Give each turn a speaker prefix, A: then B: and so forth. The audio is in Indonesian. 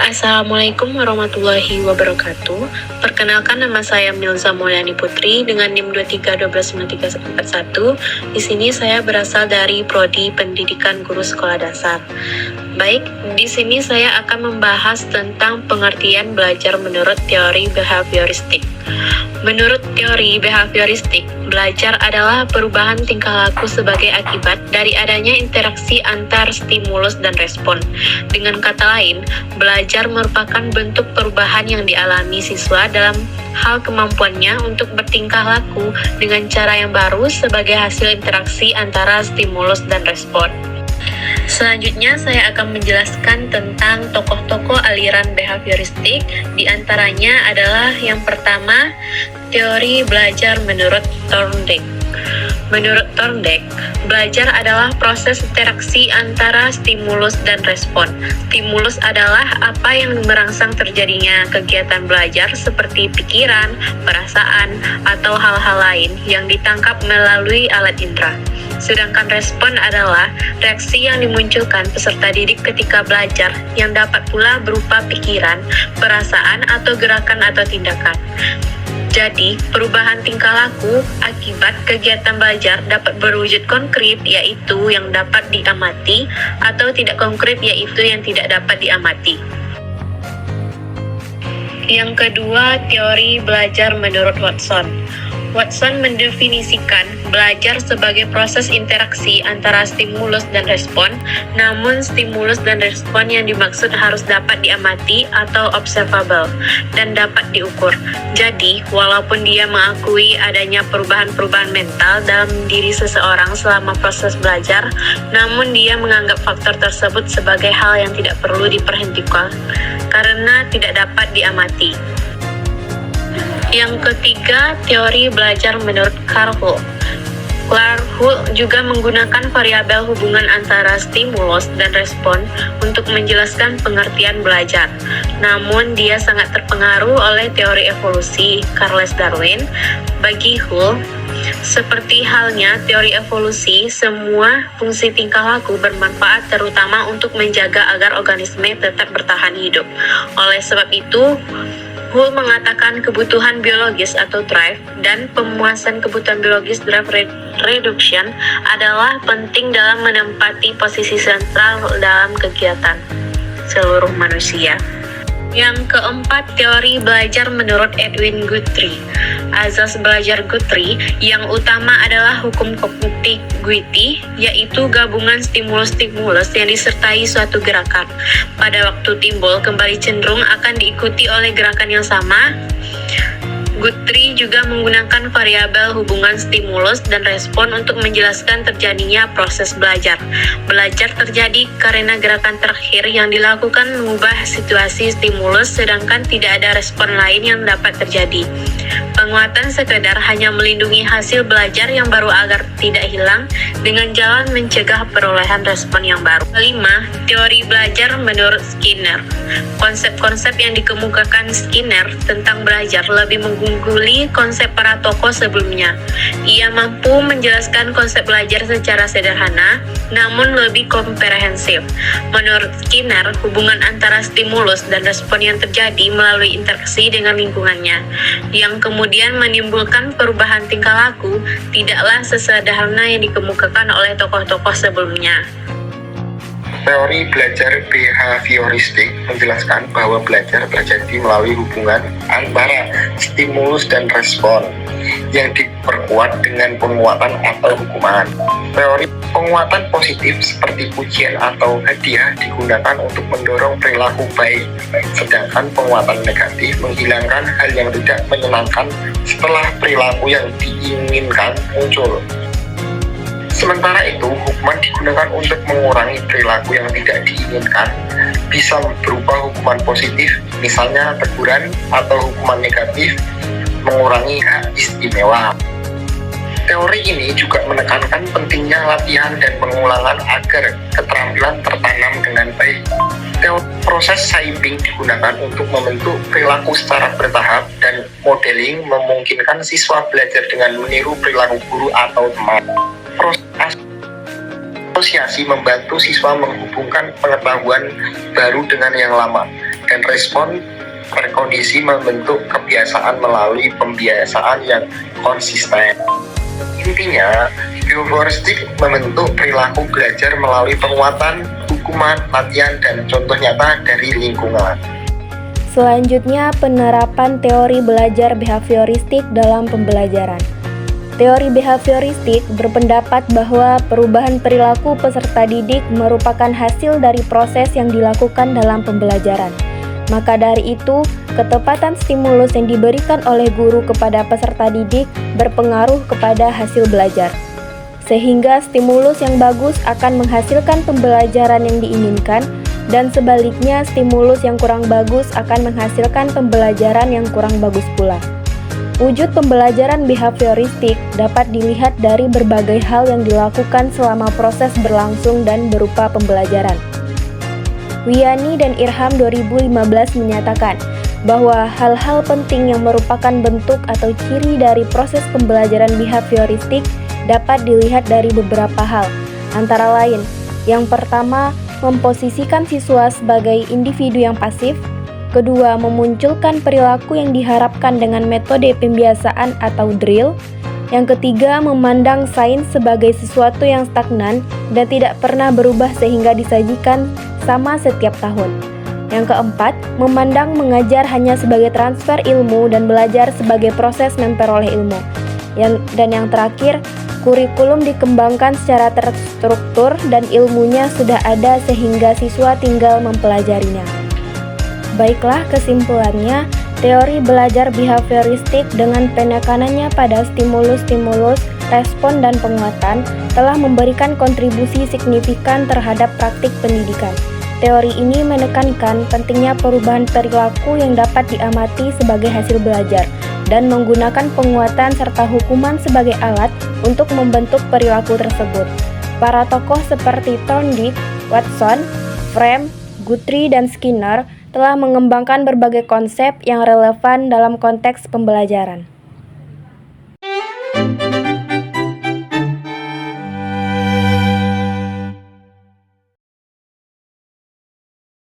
A: Assalamualaikum warahmatullahi wabarakatuh. Perkenalkan, nama saya Milza Mulyani Putri dengan NIM 23129341. Di sini saya berasal dari Prodi Pendidikan Guru Sekolah Dasar. Baik, di sini saya akan membahas tentang pengertian belajar menurut teori behavioristik. Menurut teori behavioristik, belajar adalah perubahan tingkah laku sebagai akibat dari adanya interaksi antar stimulus dan respon. Dengan kata lain, belajar merupakan bentuk perubahan yang dialami siswa dalam hal kemampuannya untuk bertingkah laku dengan cara yang baru sebagai hasil interaksi antara stimulus dan respon. Selanjutnya saya akan menjelaskan tentang tokoh-tokoh aliran behavioristik. Di antaranya adalah yang pertama, teori belajar menurut Thorndike. Menurut Thorndike, belajar adalah proses interaksi antara stimulus dan respon. Stimulus adalah apa yang merangsang terjadinya kegiatan belajar seperti pikiran, perasaan, atau hal-hal lain yang ditangkap melalui alat indera. Sedangkan respon adalah reaksi yang dimunculkan peserta didik ketika belajar yang dapat pula berupa pikiran, perasaan, atau gerakan atau tindakan. Jadi, perubahan tingkah laku akibat kegiatan belajar dapat berwujud konkret, yaitu yang dapat diamati, atau tidak konkret, yaitu yang tidak dapat diamati. Yang kedua, teori belajar menurut Watson. Watson mendefinisikan belajar sebagai proses interaksi antara stimulus dan respon, namun stimulus dan respon yang dimaksud harus dapat diamati atau observable dan dapat diukur. Jadi, walaupun dia mengakui adanya perubahan-perubahan mental dalam diri seseorang selama proses belajar, namun dia menganggap faktor tersebut sebagai hal yang tidak perlu diperhentikan karena tidak dapat diamati. Yang ketiga, teori belajar menurut Carroll. Carroll juga menggunakan variabel hubungan antara stimulus dan respon untuk menjelaskan pengertian belajar. Namun, dia sangat terpengaruh oleh teori evolusi Charles Darwin. Bagi Hull, seperti halnya teori evolusi, semua fungsi tingkah laku bermanfaat terutama untuk menjaga agar organisme tetap bertahan hidup. Oleh sebab itu, Hull mengatakan kebutuhan biologis atau drive dan pemuasan kebutuhan biologis drive reduction adalah penting dalam menempati posisi sentral dalam kegiatan seluruh manusia. Yang keempat, teori belajar menurut Edwin Guthrie. Azas belajar Guthrie yang utama adalah hukum contiguity, yaitu gabungan stimulus-stimulus yang disertai suatu gerakan. Pada waktu timbul kembali cenderung akan diikuti oleh gerakan yang sama. Guthrie juga menggunakan variabel hubungan stimulus dan respon untuk menjelaskan terjadinya proses belajar. Belajar terjadi karena gerakan terakhir yang dilakukan mengubah situasi stimulus, sedangkan tidak ada respon lain yang dapat terjadi. Penguatan sekedar hanya melindungi hasil belajar yang baru agar tidak hilang dengan jalan mencegah perolehan respon yang baru. Kelima, teori belajar menurut Skinner. Konsep-konsep yang dikemukakan Skinner tentang belajar lebih mengungguli konsep para tokoh sebelumnya. Ia mampu menjelaskan konsep belajar secara sederhana, namun lebih komprehensif. Menurut Skinner, hubungan antara stimulus dan respon yang terjadi melalui interaksi dengan lingkungannya, yang kemudian menimbulkan perubahan tingkah laku, tidaklah sesederhana yang dikemukakan oleh tokoh-tokoh sebelumnya.
B: Teori belajar behavioristik menjelaskan bahwa belajar terjadi melalui hubungan antara stimulus dan respon yang diperkuat dengan penguatan atau hukuman. Teori penguatan positif seperti pujian atau hadiah digunakan untuk mendorong perilaku baik, sedangkan penguatan negatif menghilangkan hal yang tidak menyenangkan setelah perilaku yang diinginkan muncul. Sementara itu, hukuman digunakan untuk mengurangi perilaku yang tidak diinginkan, bisa berupa hukuman positif, misalnya teguran, atau hukuman negatif, mengurangi hak istimewa. Teori ini juga menekankan pentingnya latihan dan pengulangan agar keterampilan tertanam dengan baik. Proses shaping digunakan untuk membentuk perilaku secara bertahap, dan modeling memungkinkan siswa belajar dengan meniru perilaku guru atau teman. Asosiasi membantu siswa menghubungkan pengetahuan baru dengan yang lama. dan respon berkondisi membentuk kebiasaan melalui pembiasaan yang konsisten. Intinya, behavioristik membentuk perilaku belajar melalui penguatan, hukuman, latihan, dan contoh nyata dari lingkungan.
C: Selanjutnya, penerapan teori belajar behavioristik dalam pembelajaran. Teori behavioristik berpendapat bahwa perubahan perilaku peserta didik merupakan hasil dari proses yang dilakukan dalam pembelajaran. Maka dari itu, ketepatan stimulus yang diberikan oleh guru kepada peserta didik berpengaruh kepada hasil belajar. Sehingga stimulus yang bagus akan menghasilkan pembelajaran yang diinginkan, dan sebaliknya stimulus yang kurang bagus akan menghasilkan pembelajaran yang kurang bagus pula. Wujud pembelajaran behavioristik dapat dilihat dari berbagai hal yang dilakukan selama proses berlangsung dan berupa pembelajaran. Wiyani dan Irham 2015 menyatakan bahwa hal-hal penting yang merupakan bentuk atau ciri dari proses pembelajaran behavioristik dapat dilihat dari beberapa hal, antara lain, yang pertama, memposisikan siswa sebagai individu yang pasif. Kedua, memunculkan perilaku yang diharapkan dengan metode pembiasaan atau drill. Yang ketiga, memandang sains sebagai sesuatu yang stagnan dan tidak pernah berubah sehingga disajikan sama setiap tahun. Yang keempat, memandang mengajar hanya sebagai transfer ilmu dan belajar sebagai proses memperoleh ilmu. Dan yang terakhir, kurikulum dikembangkan secara terstruktur dan ilmunya sudah ada sehingga siswa tinggal mempelajarinya. Baiklah, kesimpulannya, teori belajar behavioristik dengan penekanannya pada stimulus-stimulus, respon, dan penguatan telah memberikan kontribusi signifikan terhadap praktik pendidikan. Teori ini menekankan pentingnya perubahan perilaku yang dapat diamati sebagai hasil belajar dan menggunakan penguatan serta hukuman sebagai alat untuk membentuk perilaku tersebut. Para tokoh seperti Thorndike, Watson, Frame, Guthrie, dan Skinner telah mengembangkan berbagai konsep yang relevan dalam konteks pembelajaran.